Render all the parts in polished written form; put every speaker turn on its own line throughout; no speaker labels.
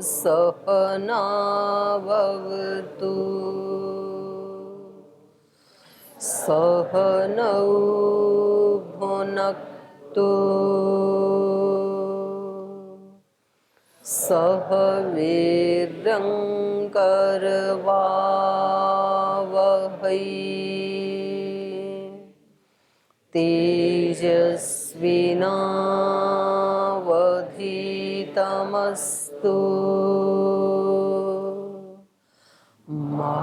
सहनावतु सहनौ भुनक्तु सह वीर्यङ्करवावहै तेजस्विनावधीतमस्तु मा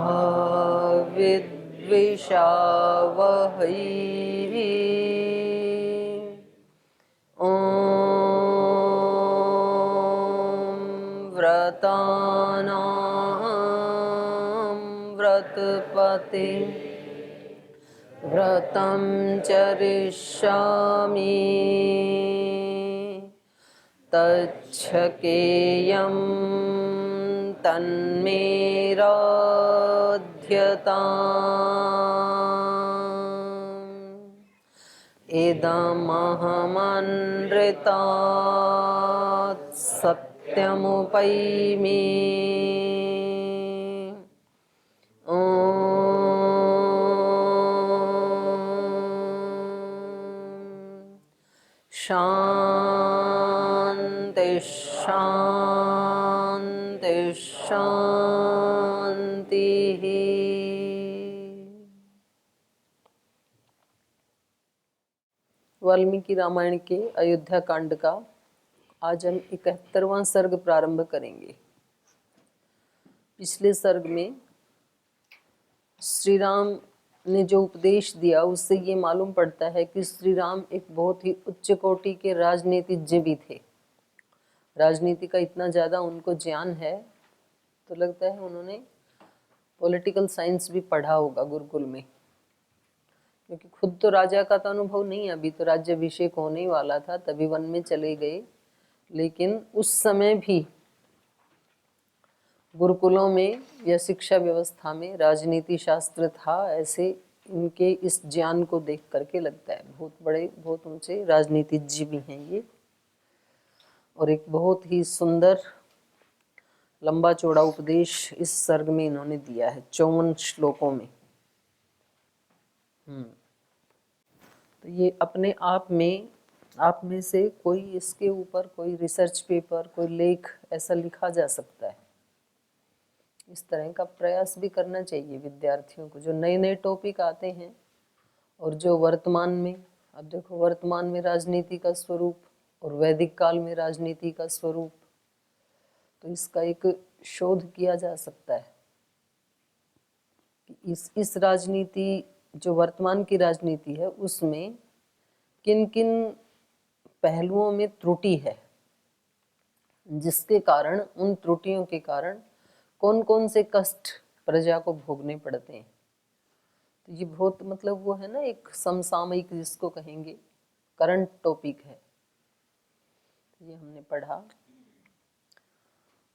विद्विषावहै। व्रतानां व्रतपते व्रतं चरिष्यामि तच्छकेयं तन्मे राध्यताम् इदमहमनृतात् सत्यमुपैमि शान्ति शान्ति शान्तिः। वाल्मीकि रामायण के अयोध्या कांड का आज हम 71वां सर्ग प्रारंभ करेंगे। पिछले सर्ग में श्री राम ने जो उपदेश दिया उससे ये मालूम पड़ता है कि श्री राम एक बहुत ही उच्च कोटि के राजनीतिज्ञ भी थे। राजनीति का इतना ज़्यादा उनको ज्ञान है तो लगता है उन्होंने पॉलिटिकल साइंस भी पढ़ा होगा गुरुकुल में, क्योंकि खुद तो राजा का तो अनुभव नहीं, अभी तो राज्याभिषेक होने ही वाला था तभी वन में चले गए। लेकिन उस समय भी गुरुकुलों में या शिक्षा व्यवस्था में राजनीति शास्त्र था, ऐसे इनके इस ज्ञान को देख करके लगता है बहुत बड़े बहुत ऊंचे राजनीतिज्ञ भी हैं ये। और एक बहुत ही सुंदर लंबा चौड़ा उपदेश इस सर्ग में इन्होंने दिया है 54 श्लोकों में। तो ये अपने आप में से कोई इसके ऊपर कोई रिसर्च पेपर कोई लेख ऐसा लिखा जा सकता है। इस तरह का प्रयास भी करना चाहिए विद्यार्थियों को। जो नए नए टॉपिक आते हैं और जो वर्तमान में, अब देखो वर्तमान में राजनीति का स्वरूप और वैदिक काल में राजनीति का स्वरूप, तो इसका एक शोध किया जा सकता है कि इस राजनीति जो वर्तमान की राजनीति है उसमें किन किन पहलुओं में त्रुटि है, जिसके कारण उन त्रुटियों के कारण कौन कौन से कष्ट प्रजा को भोगने पड़ते हैं। तो ये बहुत मतलब वो है ना, एक समसामयिक जिसको कहेंगे करंट टॉपिक है, ये हमने पढ़ा।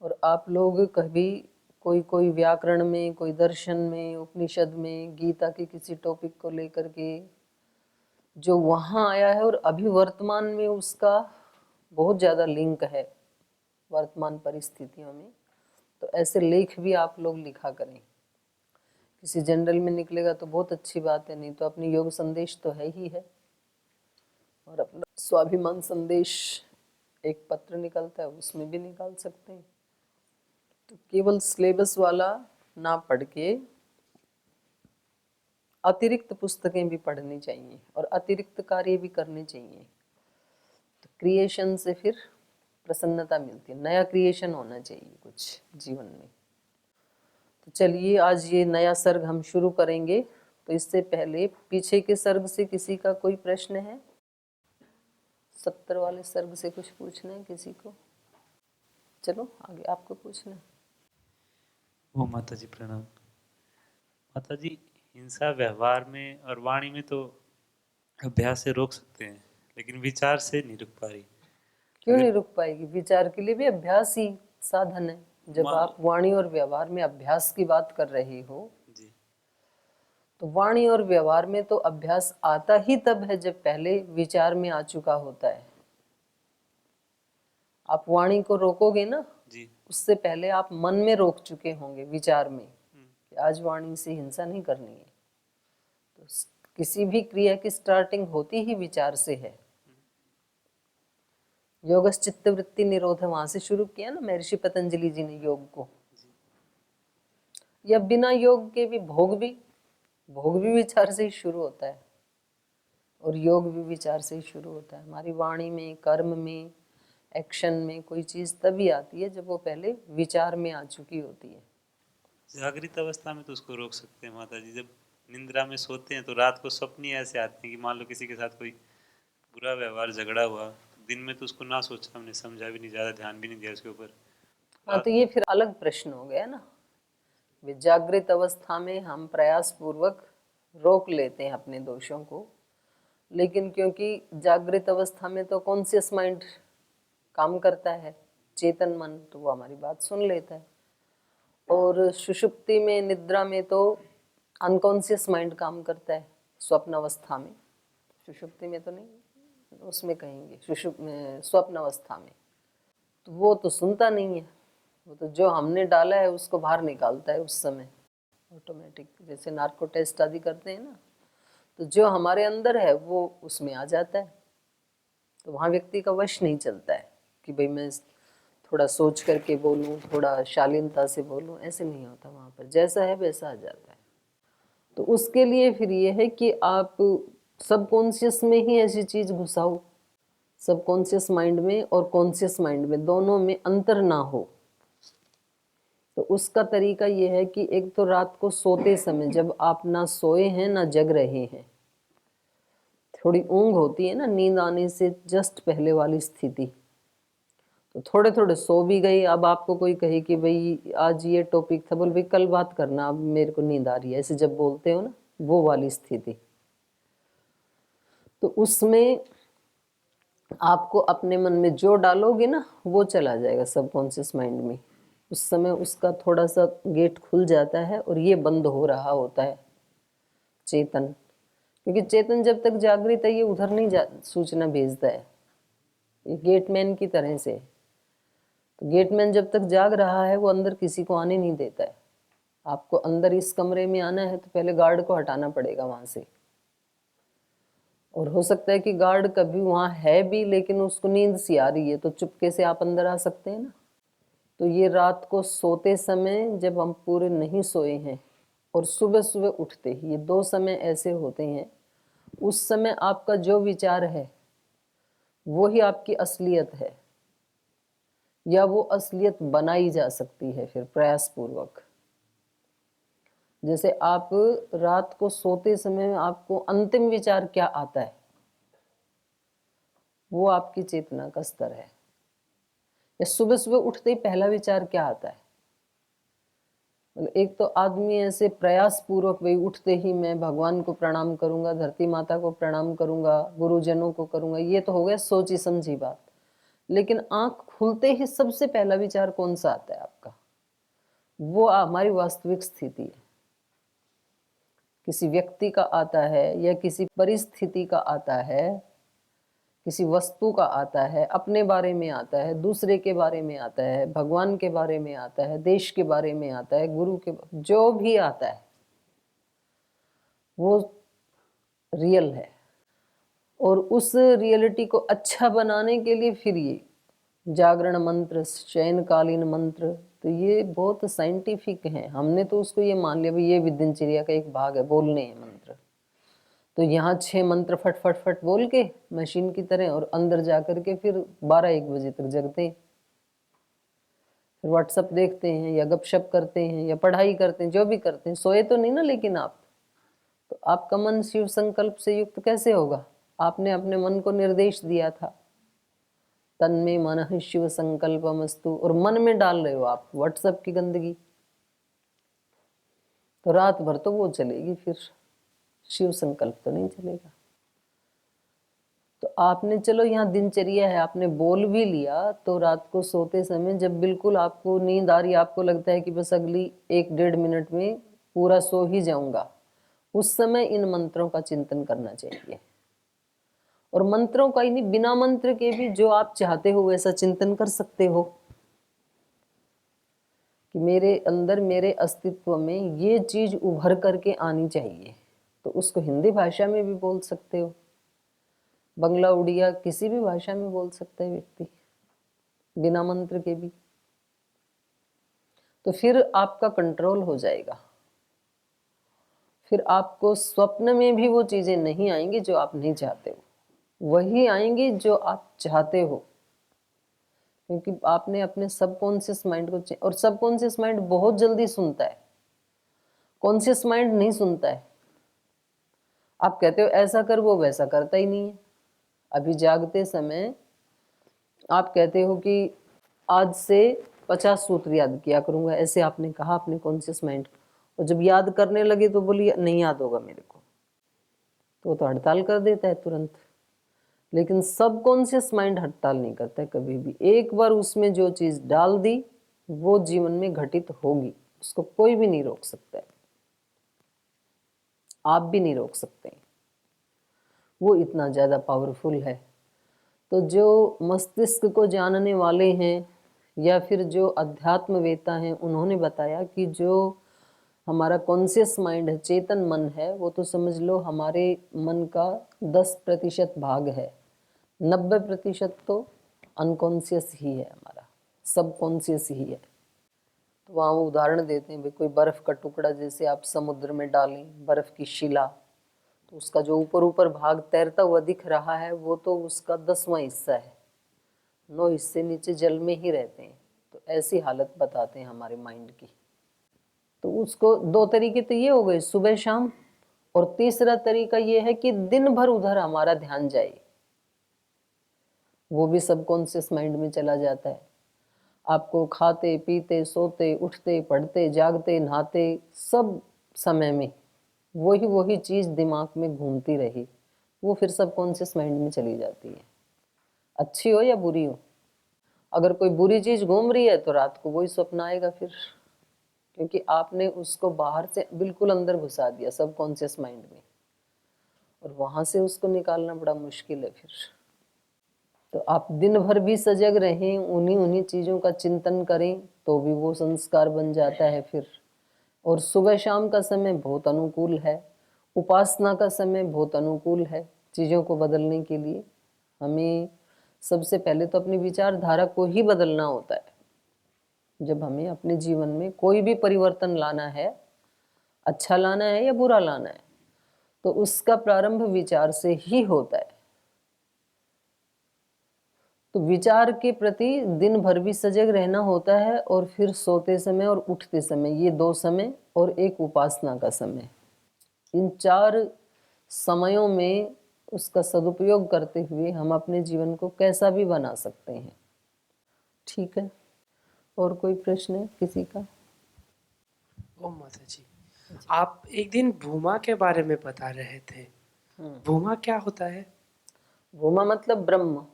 और आप लोग कभी कोई व्याकरण में, कोई दर्शन में, उपनिषद में, गीता के किसी टॉपिक को लेकर के जो वहाँ आया है और अभी वर्तमान में उसका बहुत ज़्यादा लिंक है वर्तमान परिस्थितियों में, तो ऐसे लेख भी आप लोग लिखा करें। किसी जनरल में निकलेगा तो बहुत अच्छी बात है, नहीं तो अपनी योग संदेश तो है ही है, और अपना स्वाभिमान संदेश एक पत्र निकलता है उसमें भी निकाल सकते हैं। तो केवल सिलेबस वाला ना पढ़ के अतिरिक्त पुस्तकें भी पढ़नी चाहिए और अतिरिक्त कार्य भी करने चाहिए। तो क्रिएशन से फिर प्रसन्नता मिलती है, नया क्रिएशन होना चाहिए कुछ जीवन में। तो चलिए आज ये नया सर्ग हम शुरू करेंगे। तो इससे पहले पीछे के सर्ग से किसी का कोई प्रश्न है? 70 वाले सर्ग से कुछ पूछना है किसी को? चलो आगे आपको पूछना है।
वो माता जी प्रणाम। माता जी, हिंसा व्यवहार में और वाणी में तो अभ्यास से रोक सकते हैं, लेकिन विचार से नहीं रुक पा रही।
क्यों नहीं रुक पाएगी? विचार के लिए भी अभ्यास ही साधन है। जब आप वाणी और व्यवहार में अभ्यास की बात कर रहे हो
जी,
तो वाणी और व्यवहार में तो अभ्यास आता ही तब है जब पहले विचार में आ चुका होता है। आप वाणी को रोकोगे ना
जी।
उससे पहले आप मन में रोक चुके होंगे, विचार में, कि आज वाणी से हिंसा नहीं करनी है। तो किसी भी क्रिया की स्टार्टिंग होती ही विचार से है। योगस चित्त वृत्ति निरोध, वहां से शुरू किया ना महर्षि पतंजलि जी ने योग को। या बिना योग के भी भोग भी विचार से ही शुरू होता है, और योग भी विचार से ही शुरू होता है। हमारी वाणी में, कर्म में, एक्शन में कोई चीज तभी आती है जब वो पहले विचार में आ चुकी होती है।
जागृत अवस्था में तो उसको रोक सकते हैं माता जी। जब निंद्रा में सोते हैं तो रात को स्वप्न ही ऐसे आते हैं कि मान लो किसी के साथ कोई बुरा व्यवहार, झगड़ा हुआ, दिन में तो उसको ना सोचा, हमने समझा भी नहीं, ज़्यादा ध्यान भी नहीं दिया उसके ऊपर।
हाँ, तो ये फिर अलग प्रश्न हो गया ना। जागृत अवस्था में हम प्रयास पूर्वक रोक लेते हैं अपने दोषों को, लेकिन क्योंकि जागृत अवस्था में तो कॉन्शियस माइंड काम करता है, चेतन मन, तो वो हमारी बात सुन लेता है। और सुषुप्ति में, निद्रा में तो अनकॉन्शियस माइंड काम करता है, स्वप्न अवस्था में। सुषुप्ति में तो नहीं, उसमें कहेंगे स्वप्न अवस्था में तो वो तो सुनता नहीं है। वो तो जो हमने डाला है उसको बाहर निकालता है उस समय ऑटोमेटिक। जैसे नार्को टेस्ट आदि करते हैं ना, तो जो हमारे अंदर है वो उसमें आ जाता है। तो वहाँ व्यक्ति का वश नहीं चलता है कि भाई मैं थोड़ा सोच करके बोलूँ, थोड़ा शालीनता से बोलूँ, ऐसे नहीं होता। वहाँ पर जैसा है वैसा आ जाता है। तो उसके लिए फिर ये है कि आप सबकॉन्शियस में ही ऐसी चीज़ घुसाओ, सबकॉन्शियस माइंड में और कॉन्शियस माइंड में, दोनों में अंतर ना हो। तो उसका तरीका ये है कि एक तो रात को सोते समय, जब आप ना सोए हैं ना जग रहे हैं, थोड़ी ऊंघ होती है ना, नींद आने से जस्ट पहले वाली स्थिति, तो थोड़े थोड़े सो भी गई। अब आपको कोई कहे कि भाई आज ये टॉपिक था, बोल भाई कल बात करना, अब मेरे को नींद आ रही है, ऐसे जब बोलते हो ना, वो वाली स्थिति। तो उसमें आपको अपने मन में जो डालोगे ना वो चला जाएगा सबकॉन्शियस माइंड में। उस समय उसका थोड़ा सा गेट खुल जाता है और ये बंद हो रहा होता है चेतन। क्योंकि चेतन जब तक जागृत है ये उधर नहीं सूचना भेजता है, ये गेटमैन की तरह से। तो गेटमैन जब तक जाग रहा है वो अंदर किसी को आने नहीं देता है। आपको अंदर इस कमरे में आना है तो पहले गार्ड को हटाना पड़ेगा वहां से। और हो सकता है कि गार्ड कभी वहां है भी लेकिन उसको नींद सी आ रही है, तो चुपके से आप अंदर आ सकते हैं ना। तो ये रात को सोते समय जब हम पूरे नहीं सोए हैं और सुबह सुबह उठते ही, ये दो समय ऐसे होते हैं। उस समय आपका जो विचार है वो ही आपकी असलियत है, या वो असलियत बनाई जा सकती है फिर प्रयास पूर्वक। जैसे आप रात को सोते समय आपको अंतिम विचार क्या आता है, वो आपकी चेतना का स्तर है। या सुबह सुबह उठते ही पहला विचार क्या आता है। मतलब एक तो आदमी ऐसे प्रयास पूर्वक, भाई उठते ही मैं भगवान को प्रणाम करूंगा, धरती माता को प्रणाम करूंगा, गुरुजनों को करूंगा, ये तो हो गया सोची समझी बात। लेकिन आंख खुलते ही सबसे पहला विचार कौन सा आता है आपका, वो हमारी वास्तविक स्थिति है। किसी व्यक्ति का आता है या किसी परिस्थिति का आता है, किसी वस्तु का आता है, अपने बारे में आता है, दूसरे के बारे में आता है, भगवान के बारे में आता है, देश के बारे में आता है, गुरु के, जो भी आता है वो रियल है। और उस रियलिटी को अच्छा बनाने के लिए फिर ये जागरण मंत्र, शयनकालीन मंत्र, तो ये बहुत साइंटिफिक है। हमने तो उसको ये मान लिया भाई ये भी दिनचर्या का एक भाग है, बोलने हैं मंत्र। तो यहाँ 6 मंत्र फट फट फट बोल के मशीन की तरह, और अंदर जा कर के फिर 12-1 बजे तक जगते हैं, फिर व्हाट्सअप देखते हैं या गपशप करते हैं या पढ़ाई करते हैं, जो भी करते हैं। सोए तो नहीं ना, लेकिन आप तो आपका मन शिव संकल्प से युक्त कैसे होगा। आपने अपने मन को निर्देश दिया था, तन्मे मनः शिव संकल्पमस्तु, और मन में डाल रहे हो आप व्हाट्सएप की गंदगी, तो रात भर तो वो चलेगी, फिर शिव संकल्प तो नहीं चलेगा। तो आपने, चलो यहाँ दिनचर्या है, आपने बोल भी लिया, तो रात को सोते समय जब बिल्कुल आपको नींद आ रही, आपको लगता है कि बस अगली 1-1.5 मिनट में पूरा सो ही जाऊंगा, उस समय इन मंत्रों का चिंतन करना चाहिए। और मंत्रों का ही नहीं, बिना मंत्र के भी जो आप चाहते हो वैसा चिंतन कर सकते हो। कि मेरे अंदर, मेरे अस्तित्व में ये चीज उभर करके आनी चाहिए। तो उसको हिंदी भाषा में भी बोल सकते हो, बंगला, उड़िया, किसी भी भाषा में बोल सकता है व्यक्ति, बिना मंत्र के भी। तो फिर आपका कंट्रोल हो जाएगा। फिर आपको स्वप्न में भी वो चीजें नहीं आएंगी जो आप नहीं चाहते हो, वही आएंगी जो आप चाहते हो। क्योंकि आपने अपने सबकॉन्शियस माइंड को और सबकॉन्शियस माइंड बहुत जल्दी सुनता है, कॉन्शियस माइंड नहीं सुनता है। आप कहते हो ऐसा कर, वो वैसा करता ही नहीं है। अभी जागते समय आप कहते हो कि आज से 50 सूत्र याद किया करूंगा, ऐसे आपने कहा अपने कॉन्शियस माइंड को, और जब याद करने लगे तो बोलिए नहीं याद होगा मेरे को, तो वो तो हड़ताल कर देता है तुरंत। लेकिन सबकॉन्शियस माइंड हड़ताल नहीं करता है कभी भी। एक बार उसमें जो चीज डाल दी वो जीवन में घटित होगी, उसको कोई भी नहीं रोक सकता है, आप भी नहीं रोक सकते, वो इतना ज्यादा पावरफुल है। तो जो मस्तिष्क को जानने वाले हैं या फिर जो अध्यात्मवेता हैं, उन्होंने बताया कि जो हमारा कॉन्शियस माइंड है, चेतन मन है, वो तो समझ लो हमारे मन का 10% भाग है, 90% तो अनकॉन्शियस ही है, हमारा सबकॉन्शियस ही है। तो वहाँ वो उदाहरण देते हैं भाई, कोई बर्फ़ का टुकड़ा जैसे आप समुद्र में डालें, बर्फ़ की शिला, तो उसका जो ऊपर ऊपर भाग तैरता हुआ दिख रहा है वो तो उसका 10वां हिस्सा है, 9 हिस्से नीचे जल में ही रहते हैं। तो ऐसी हालत बताते हैं हमारे माइंड की। तो उसको 2 तरीके तो ये हो गए, सुबह शाम, और तीसरा तरीका ये है कि दिन भर उधर हमारा ध्यान जाए, वो भी सबकॉन्शियस माइंड में चला जाता है। आपको खाते पीते सोते उठते पढ़ते जागते नहाते सब समय में वही वही चीज़ दिमाग में घूमती रही, वो फिर सबकॉन्शियस माइंड में चली जाती है, अच्छी हो या बुरी हो। अगर कोई बुरी चीज़ घूम रही है तो रात को वही स्वप्न आएगा फिर, क्योंकि आपने उसको बाहर से बिल्कुल अंदर घुसा दिया सबकॉन्शियस माइंड में, और वहाँ से उसको निकालना बड़ा मुश्किल है फिर। तो आप दिन भर भी सजग रहें, उन्हीं उन्हीं चीज़ों का चिंतन करें तो भी वो संस्कार बन जाता है फिर। और सुबह शाम का समय बहुत अनुकूल है, उपासना का समय बहुत अनुकूल है चीज़ों को बदलने के लिए। हमें सबसे पहले तो अपनी विचारधारा को ही बदलना होता है। जब हमें अपने जीवन में कोई भी परिवर्तन लाना है, अच्छा लाना है या बुरा लाना है, तो उसका प्रारंभ विचार से ही होता है। तो विचार के प्रति दिन भर भी सजग रहना होता है, और फिर सोते समय और उठते समय, ये 2 समय और एक उपासना का समय, इन 4 समयों में उसका सदुपयोग करते हुए हम अपने जीवन को कैसा भी बना सकते हैं। ठीक है, और कोई प्रश्न है किसी का?
ओ माता जी, आप एक दिन भूमा के बारे में बता रहे थे, भूमा क्या होता है?
भूमा मतलब ब्रह्म,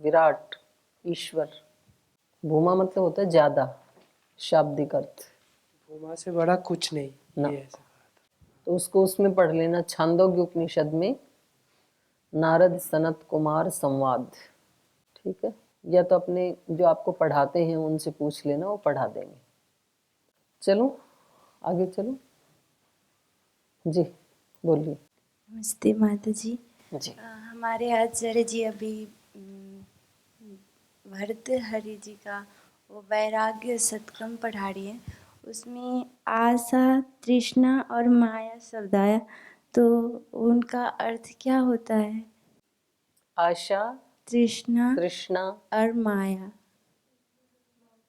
विराट, ईश्वर। भूमा मतलब होता है ज्यादा, शाब्दिक अर्थ
भूमा से बड़ा कुछ नहीं,
ना।
ये ऐसा कहा था।
तो उसको उसमें पढ़ लेना, छांदोग्य उपनिषद में नारद सनत कुमार संवाद। ठीक है, या तो अपने जो आपको पढ़ाते हैं उनसे पूछ लेना, वो पढ़ा देंगे। चलो आगे चलो जी, बोलिए।
नमस्ते माता जी।
जी
हमारे आचार्य जी अभी भर्तृहरि जी का वो वैराग्य सतकम पढ़ा रही है, उसमें आशा, तृष्णा और माया शब्द आया, तो उनका अर्थ क्या होता है?
आशा,
तृष्णा
तृष्णा,
और माया।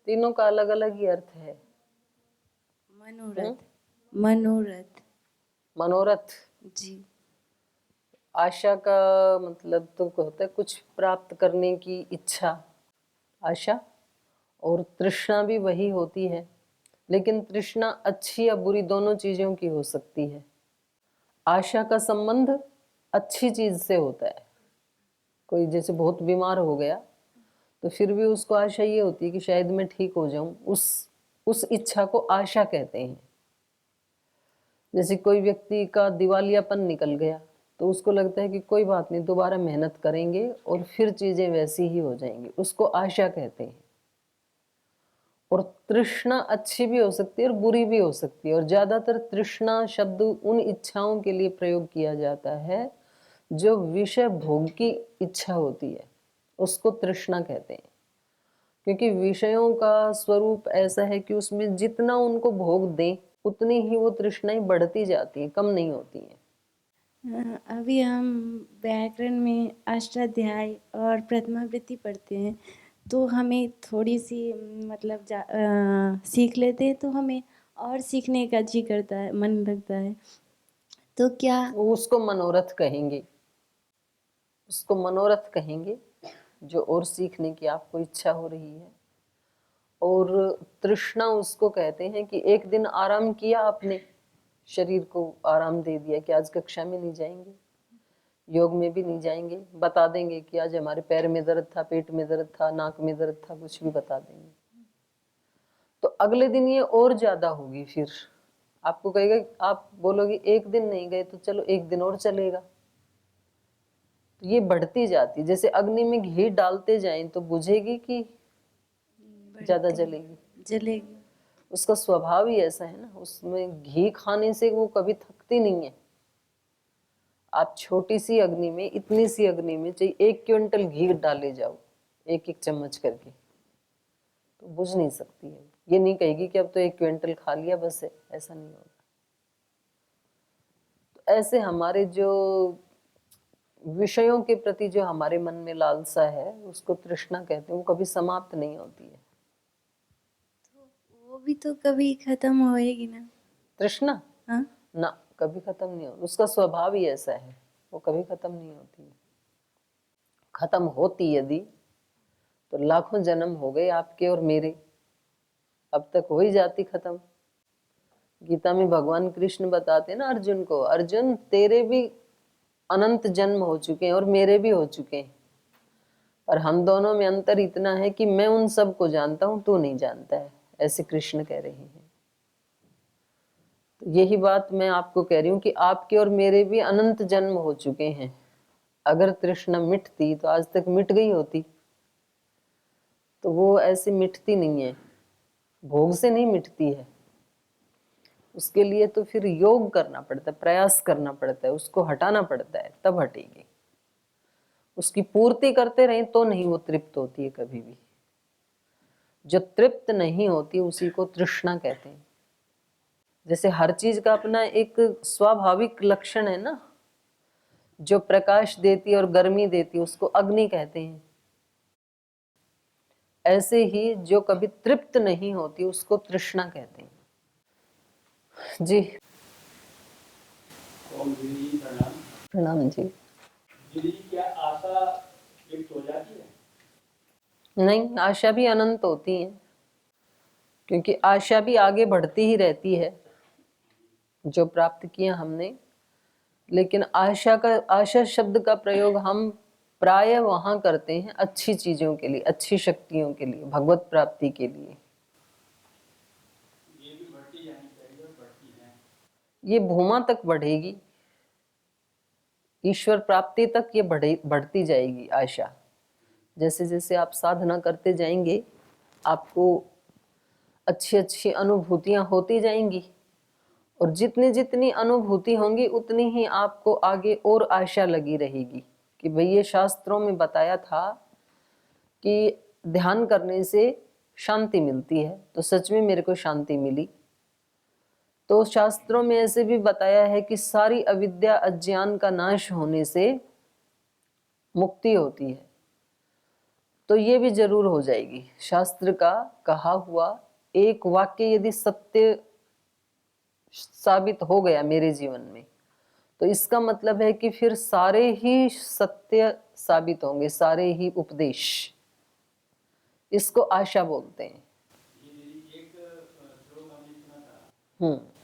तीनों का अलग अलग ही अर्थ है।
मनोरथ। मनोरथ
मनोरथ,
जी।
आशा का मतलब तो होता है कुछ प्राप्त करने की इच्छा, आशा। और तृष्णा भी वही होती है, लेकिन तृष्णा अच्छी या बुरी दोनों चीजों की हो सकती है। आशा का संबंध अच्छी चीज से होता है। कोई जैसे बहुत बीमार हो गया तो फिर भी उसको आशा ये होती है कि शायद मैं ठीक हो जाऊं, उस इच्छा को आशा कहते हैं। जैसे कोई व्यक्ति का दिवालियापन निकल गया तो उसको लगता है कि कोई बात नहीं, दोबारा मेहनत करेंगे और फिर चीजें वैसी ही हो जाएंगी, उसको आशा कहते हैं। और तृष्णा अच्छी भी हो सकती है और बुरी भी हो सकती है, और ज्यादातर तृष्णा शब्द उन इच्छाओं के लिए प्रयोग किया जाता है जो विषय भोग की इच्छा होती है, उसको तृष्णा कहते हैं। क्योंकि विषयों का स्वरूप ऐसा है कि उसमें जितना उनको भोग दें उतनी ही वो तृष्णाएं बढ़ती जाती हैं, कम नहीं होती हैं।
अभी हम व्याकरण में अष्टाध्याय और प्रथमावृत्ति पढ़ते हैं, तो हमें थोड़ी सी मतलब सीख लेते हैं तो हमें और सीखने का जी करता है, मन लगता है। तो क्या
उसको मनोरथ कहेंगे, उसको मनोरथ कहेंगे जो और सीखने की आपको इच्छा हो रही है। और तृष्णा उसको कहते हैं कि एक दिन आराम किया आपने, शरीर को आराम दे दिया कि आज कक्षा में नहीं जाएंगे, योग में भी नहीं जाएंगे, बता देंगे कि आज हमारे पैर में दर्द था, पेट में दर्द था, नाक में दर्द था, कुछ भी बता देंगे, तो अगले दिन ये और ज्यादा होगी। फिर आपको कहेगा, आप बोलोगे एक दिन नहीं गए तो चलो एक दिन और चलेगा, तो ये बढ़ती जाती। जैसे अग्नि में घी डालते जाएं तो बुझेगी कि ज्यादा जलेगी। उसका स्वभाव ही ऐसा है ना, उसमें घी खाने से वो कभी थकती नहीं है। आप छोटी सी अग्नि में, इतनी सी अग्नि में चाहिए 1 क्विंटल घी डाले जाओ, एक एक चम्मच करके, तो बुझ नहीं सकती है। ये नहीं कहेगी कि अब तो 1 क्विंटल खा लिया बस है, ऐसा नहीं होगा। तो ऐसे हमारे जो विषयों के प्रति जो हमारे मन में लालसा है उसको तृष्णा कहते हैं, वो कभी समाप्त नहीं होती है।
वो भी तो कभी खत्म होएगी ना
तृष्णा?
हाँ,
ना, कभी खत्म नहीं होती, उसका स्वभाव ही ऐसा है, वो कभी खत्म नहीं होती। खत्म होती यदि तो लाखों जन्म हो गए आपके और मेरे, अब तक हो ही जाती खत्म। गीता में भगवान कृष्ण बताते हैं ना अर्जुन को, अर्जुन तेरे भी अनंत जन्म हो चुके हैं और मेरे भी हो चुके हैं, और हम दोनों में अंतर इतना है कि मैं उन सब को जानता हूं, तू नहीं जानता है, ऐसे कृष्ण कह रहे हैं। तो यही बात मैं आपको कह रही हूँ कि आपके और मेरे भी अनंत जन्म हो चुके हैं। अगर तृष्णा मिटती तो आज तक मिट गई होती, तो वो ऐसे मिटती नहीं है, भोग से नहीं मिटती है। उसके लिए तो फिर योग करना पड़ता है, प्रयास करना पड़ता है, उसको हटाना पड़ता है, तब हटेगी। उसकी पूर्ति करते रहे तो नहीं वो तृप्त होती है कभी भी। जो तृप्त नहीं होती उसी को तृष्णा कहते हैं। जैसे हर चीज का अपना एक स्वाभाविक लक्षण है ना, जो प्रकाश देती है और गर्मी देती है उसको अग्नि कहते हैं। ऐसे ही जो कभी तृप्त नहीं होती उसको तृष्णा कहते हैं। जी प्रणाम जी।
क्या आशा लिप्त हो जाती है?
नहीं, आशा भी अनंत होती है, क्योंकि आशा भी आगे बढ़ती ही रहती है जो प्राप्त किया हमने। लेकिन आशा शब्द का प्रयोग हम प्राय वहां करते हैं अच्छी चीजों के लिए, अच्छी शक्तियों के लिए, भगवत प्राप्ति के लिए।
ये भी बढ़ती जानी चाहिए और बढ़ती है।
ये भूमा तक बढ़ेगी, ईश्वर प्राप्ति तक ये बढ़ती जाएगी आशा। जैसे जैसे आप साधना करते जाएंगे आपको अच्छी अच्छी अनुभूतियां होती जाएंगी, और जितनी जितनी अनुभूति होंगी उतनी ही आपको आगे और आशा लगी रहेगी कि भाई ये शास्त्रों में बताया था कि ध्यान करने से शांति मिलती है, तो सच में मेरे को शांति मिली। तो शास्त्रों में ऐसे भी बताया है कि सारी अविद्या अज्ञान का नाश होने से मुक्ति होती है, तो ये भी जरूर हो जाएगी। शास्त्र का कहा हुआ एक वाक्य यदि सत्य साबित हो गया मेरे जीवन में, तो इसका मतलब है कि फिर सारे ही सत्य साबित होंगे, सारे ही उपदेश। इसको आशा बोलते हैं।
एक श्लोक हमने सुना था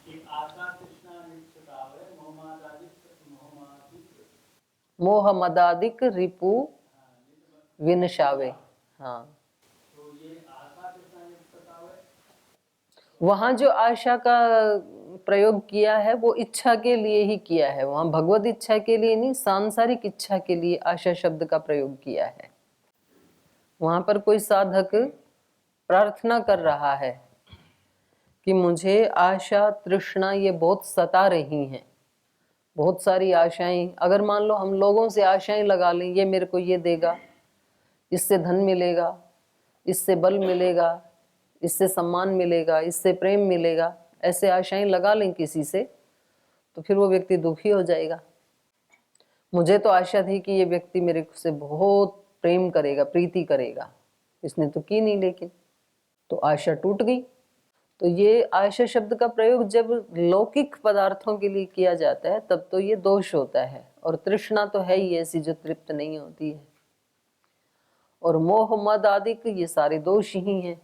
कि आशा तृष्णा निष्ठतावे
मोह मदादिक रिपु विनशावे। हाँ,
तो ये आशा तृष्णा निष्ठतावे,
वहां जो आशा का प्रयोग किया है वो इच्छा के लिए ही किया है, वहां भगवत इच्छा के लिए नहीं, सांसारिक इच्छा के लिए आशा शब्द का प्रयोग किया है। वहां पर कोई साधक प्रार्थना कर रहा है कि मुझे आशा तृष्णा ये बहुत सता रही हैं, बहुत सारी आशाएं। अगर मान लो हम लोगों से आशाएं लगा लें, ये मेरे को ये देगा, इससे धन मिलेगा, इससे बल मिलेगा, इससे सम्मान मिलेगा, इससे प्रेम मिलेगा, ऐसे आशाएं लगा लें किसी से, तो फिर वो व्यक्ति दुखी हो जाएगा। मुझे तो आशा थी कि ये व्यक्ति मेरे से बहुत प्रेम करेगा, प्रीति करेगा, इसने तो की नहीं, लेकिन तो आशा टूट गई। तो ये आशा शब्द का प्रयोग जब लौकिक पदार्थों के लिए किया जाता है तब तो ये दोष होता है, और तृष्णा तो है ही ऐसी जो तृप्त नहीं होती है, और मोह मद आदि ये सारे दोष ही हैं,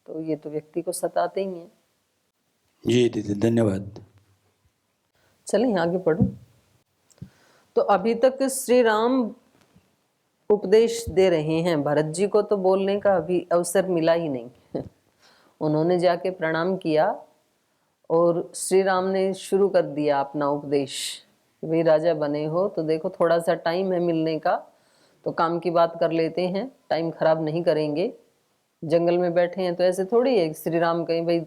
तो ये तो व्यक्ति को सताते ही हैं।
जी दीदी धन्यवाद।
चलें आगे पढ़ो। तो अभी तक श्री राम उपदेश दे रहे हैं, भरत जी को तो बोलने का अभी अवसर मिला ही नहीं। उन्होंने जाके प्रणाम किया और श्री राम ने शुरू कर दिया अपना उपदेश कि भाई राजा बने हो तो देखो थोड़ा सा टाइम है मिलने का, तो काम की बात कर लेते हैं, टाइम खराब नहीं करेंगे। जंगल में बैठे हैं तो ऐसे थोड़ी है श्री राम कहीं भाई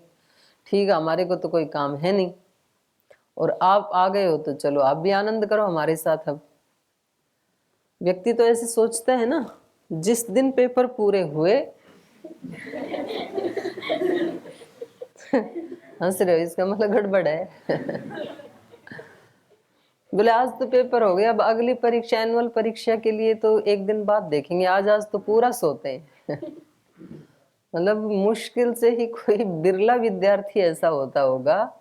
ठीक है हमारे को तो कोई काम है नहीं और आप आ गए हो तो चलो आप भी आनंद करो हमारे साथ। अब व्यक्ति तो ऐसे सोचता है ना, जिस दिन पेपर पूरे हुए हंस रहे हो, इसका मतलब गड़बड़ है। बोले आज तो पेपर हो गया, अब अगली परीक्षा एनुअल परीक्षा के लिए तो एक दिन बाद देखेंगे, आज तो पूरा सोते हैं। मतलब मुश्किल से ही कोई बिरला विद्यार्थी ऐसा होता होगा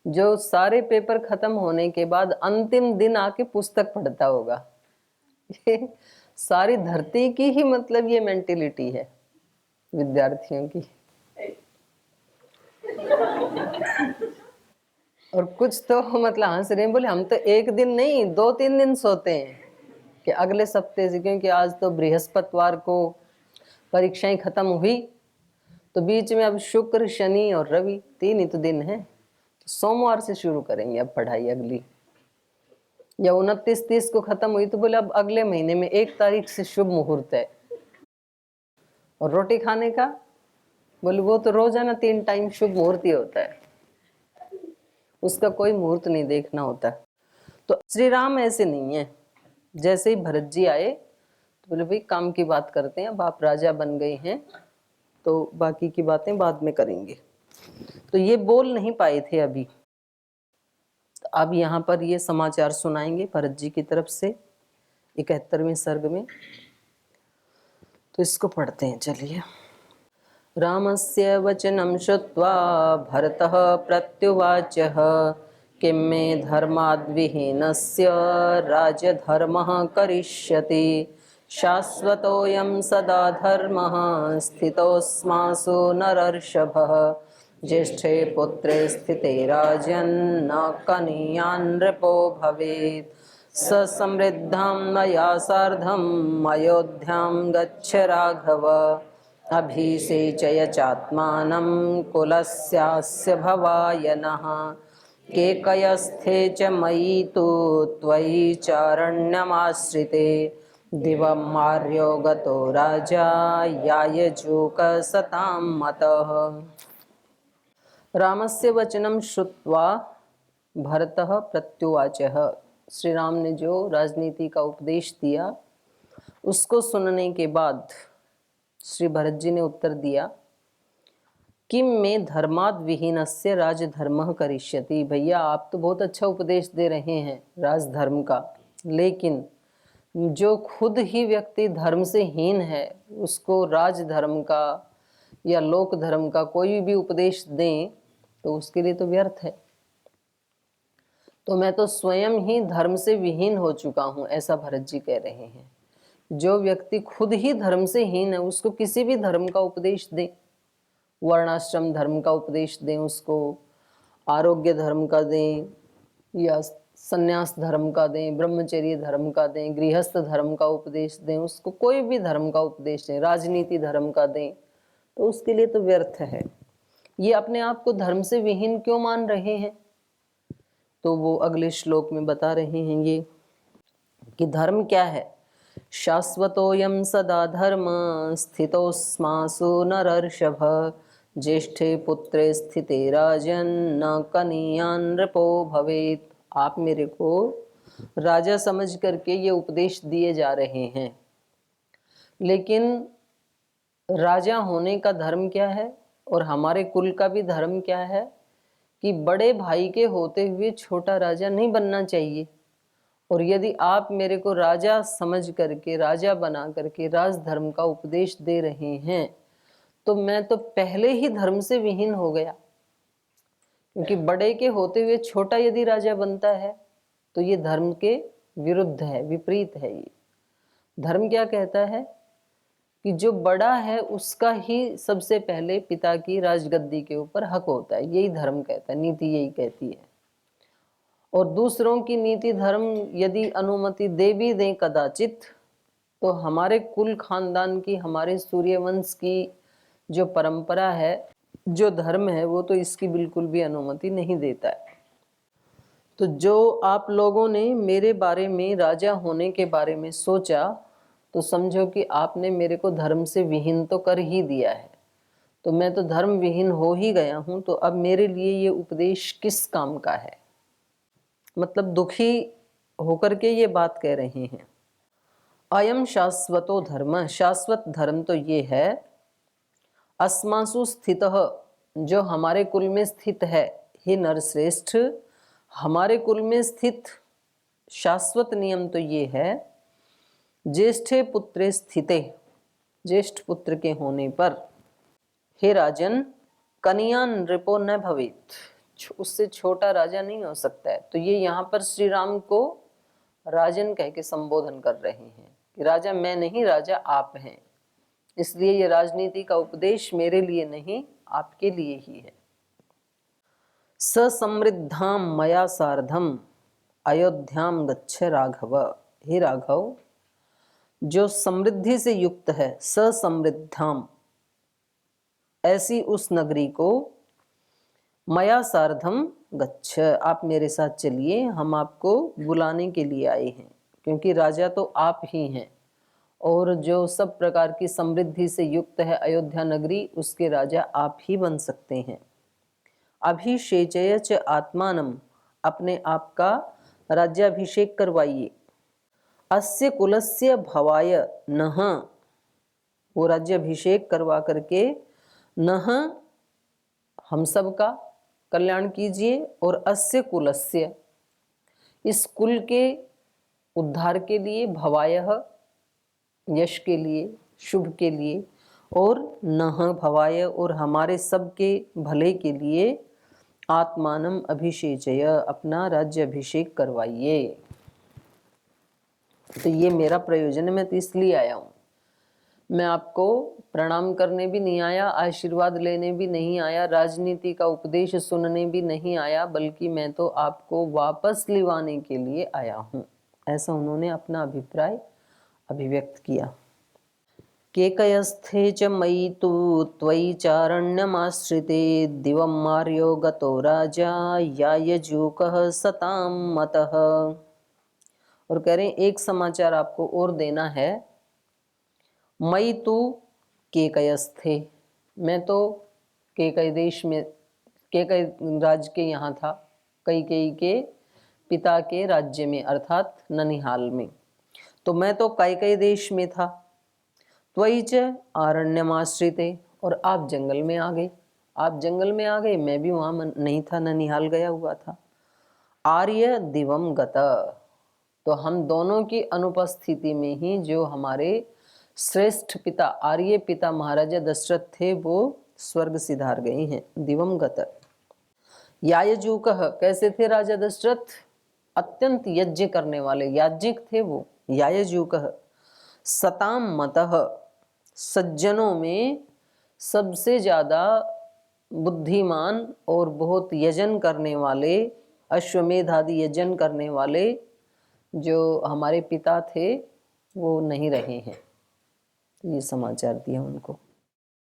जो सारे पेपर खत्म होने के बाद अंतिम दिन आके पुस्तक पढ़ता होगा। ये सारी धरती की ही मतलब ये मेंटेलिटी है विद्यार्थियों की। और कुछ तो मतलब हंस रहे हैं, बोले हम तो एक दिन नहीं 2-3 दिन सोते हैं कि अगले सप्ताह से, क्योंकि आज तो बृहस्पतिवार को परीक्षाएं खत्म हुई तो बीच में अब शुक्र शनि और रवि 3 ही तो दिन है, तो सोमवार से शुरू करेंगे अब पढ़ाई अगली। या 29-30 को खत्म हुई तो बोले अब अगले महीने में 1 तारीख से शुभ मुहूर्त है। और रोटी खाने का बोले वो तो रोजाना 3 टाइम शुभ मुहूर्त ही होता है, उसका कोई मुहूर्त नहीं देखना होता। तो श्री राम ऐसे नहीं है। जैसे ही भरत जी आए तो बोले भाई काम की बात करते हैं, अब आप राजा बन गए हैं तो बाकी की बातें बाद में करेंगे। तो ये बोल नहीं पाए थे अभी, तो अब यहाँ पर ये समाचार सुनाएंगे भरत जी की तरफ से 71वें सर्ग में। तो इसको पढ़ते हैं, चलिए। रामस्य वचनं श्रुत्वा भरतः प्रत्युवाचः किं मे धर्माद्विहीनस्य राजधर्मः करिष्यति शाश्वतोऽयं सदा धर्मः स्थितोऽस्मासु नरर्षभः ज्येष्ठे पुत्रे स्थिते राजन् न कनीयान् नृपो भवेत् स समृद्धां मया सार्धम् अयोध्यां गच्छ राघव अभिषेचय चात्मानं कुलस्यास्य भवाय नः केकयस्थे च मयि तु त्वयि चारण्यमाश्रिते दिवं आर्यो गतो राजा यायजूकसतां मतः। रामस्य वचनं श्रुत्वा भरतः प्रत्युवाचः। श्री राम ने जो राजनीति का उपदेश दिया उसको सुनने के बाद श्री भरत जी ने उत्तर दिया, किम में धर्माद विहीनस्य राजधर्मः करिष्यति। भैया आप तो बहुत अच्छा उपदेश दे रहे हैं राजधर्म का, लेकिन जो खुद ही व्यक्ति धर्म से हीन है उसको राजधर्म का या लोक धर्म का कोई भी उपदेश दें तो उसके लिए तो व्यर्थ है। तो मैं तो स्वयं ही धर्म से विहीन हो चुका हूँ, ऐसा भरत जी कह रहे हैं। जो व्यक्ति खुद ही धर्म से हीन है उसको किसी भी धर्म का उपदेश दें, वर्णाश्रम धर्म का उपदेश दें, उसको आरोग्य धर्म का दें या संन्यास धर्म का दें, ब्रह्मचर्य धर्म का दें, गृहस्थ धर्म का उपदेश दें, उसको कोई भी धर्म का उपदेश दें, राजनीति धर्म का दें, तो उसके लिए तो व्यर्थ है। ये अपने आप को धर्म से विहीन क्यों मान रहे हैं? तो वो अगले श्लोक में बता रहे हैं ये कि धर्म क्या है? शाश्वतोऽयं सदा धर्म स्थितोऽस्मासु नरर्षभ ज्येष्ठे पुत्रे स्थिते राजन् न कनीयान् नृपो भवेत्। आप मेरे को राजा समझ करके ये उपदेश दिए जा रहे हैं, लेकिन राजा होने का धर्म क्या है और हमारे कुल का भी धर्म क्या है कि बड़े भाई के होते हुए छोटा राजा नहीं बनना चाहिए। और यदि आप मेरे को राजा समझ करके, राजा बना करके राज धर्म का उपदेश दे रहे हैं, तो मैं तो पहले ही धर्म से विहीन हो गया। क्योंकि बड़े के होते हुए छोटा यदि राजा बनता है तो ये धर्म के विरुद्ध है, विपरीत है। ये धर्म क्या कहता है कि जो बड़ा है उसका ही सबसे पहले पिता की राजगद्दी के ऊपर हक होता है। यही धर्म कहता है, नीति यही कहती है। और दूसरों की नीति धर्म यदि अनुमति दे भी दें कदाचित, तो हमारे कुल खानदान की, हमारे सूर्यवंश की जो परंपरा है, जो धर्म है, वो तो इसकी बिल्कुल भी अनुमति नहीं देता है। तो जो आप लोगों ने मेरे बारे में, राजा होने के बारे में सोचा, तो समझो कि आपने मेरे को धर्म से विहीन तो कर ही दिया है। तो मैं तो धर्म विहीन हो ही गया हूँ, तो अब मेरे लिए ये उपदेश किस काम का है। मतलब दुखी होकर के ये बात कह रहे हैं। अयम शाश्वतो धर्म, शाश्वत धर्म तो ये है, अस्मासु स्थितः, जो हमारे कुल में स्थित है। हे नरश्रेष्ठ, हमारे कुल में स्थित शाश्वत नियम तो ये है, ज्येष्ठे पुत्रे स्थिते, ज्येष्ठ पुत्र के होने पर। हे राजन, कनियान नृपो न भवेत्, उससे छोटा राजा नहीं हो सकता है। तो ये यहाँ पर श्री राम को राजन कह के संबोधन कर रहे हैं कि राजा मैं नहीं, राजा आप हैं। इसलिए ये राजनीति का उपदेश मेरे लिए नहीं, आपके लिए ही है। ससमृद्धाम मया सार्धम अयोध्याम गच्छ राघव। हे राघव, जो समृद्धि से युक्त है, ससमृद्धाम, ऐसी उस नगरी को, मया सार्धम गच्छ, आप मेरे साथ चलिए, हम आपको बुलाने के लिए आए हैं। क्योंकि राजा तो आप ही हैं, और जो सब प्रकार की समृद्धि से युक्त है अयोध्या नगरी, उसके राजा आप ही बन सकते हैं। अभिषेचय च आत्मानम, अपने आप का राज्याभिषेक करवाइए। अस्य कुलस्य भवाय नः, वो राज्याभिषेक करवा करके नः, हम सब का कल्याण कीजिए, और अस्य कुलस्य, इस कुल के उद्धार के लिए, भवायः, यश के लिए, शुभ के लिए, और नः भवाय, और हमारे सब के भले के लिए, आत्मानम अभिषेचय, अपना राज्य अभिषेक करवाइए। तो ये मेरा प्रयोजन है, मैं तो इसलिए आया हूँ। मैं आपको प्रणाम करने भी नहीं आया, आशीर्वाद लेने भी नहीं आया, राजनीति का उपदेश सुनने भी नहीं आया, बल्कि मैं तो आपको वापस लिवाने के लिए आया हूँ। ऐसा उन्होंने अपना अभिप्राय अभिव्यक्त किया। केकयस्थे च मयि तु त्वयि चारण्यमाश्रिते दिवं मार्यो गतो राजा यायजूकः सतां मतः। और कह रहे हैं एक समाचार आपको और देना है। मयि तु केकयस्थे, मैं तो केकय देश में, केकय राज्य के यहाँ था, कैकेयी के पिता के राज्य में, अर्थात ननिहाल में। तो मैं तो कैकेयी देश में था। त्वयि च आरण्यमाश्रिते, और आप जंगल में आ गए। आप जंगल में आ गए, मैं भी वहाँ नहीं था, ननिहाल गया हुआ था। आर्य दिवम गत, तो हम दोनों की अनुपस्थिति में ही जो हमारे श्रेष्ठ पिता, आर्य पिता महाराजा दशरथ थे, वो स्वर्ग सिधार गए हैं। दिवम गत। यायजूकः, कैसे थे राजा दशरथ? अत्यंत यज्ञ करने वाले याज्ञिक थे वो। यायजूकः सताम मतः, सज्जनों में सबसे ज्यादा बुद्धिमान और बहुत यजन करने वाले, अश्वमेध आदि यजन करने वाले जो हमारे पिता थे, वो नहीं रहे हैं। तो ये समाचार दिया उनको।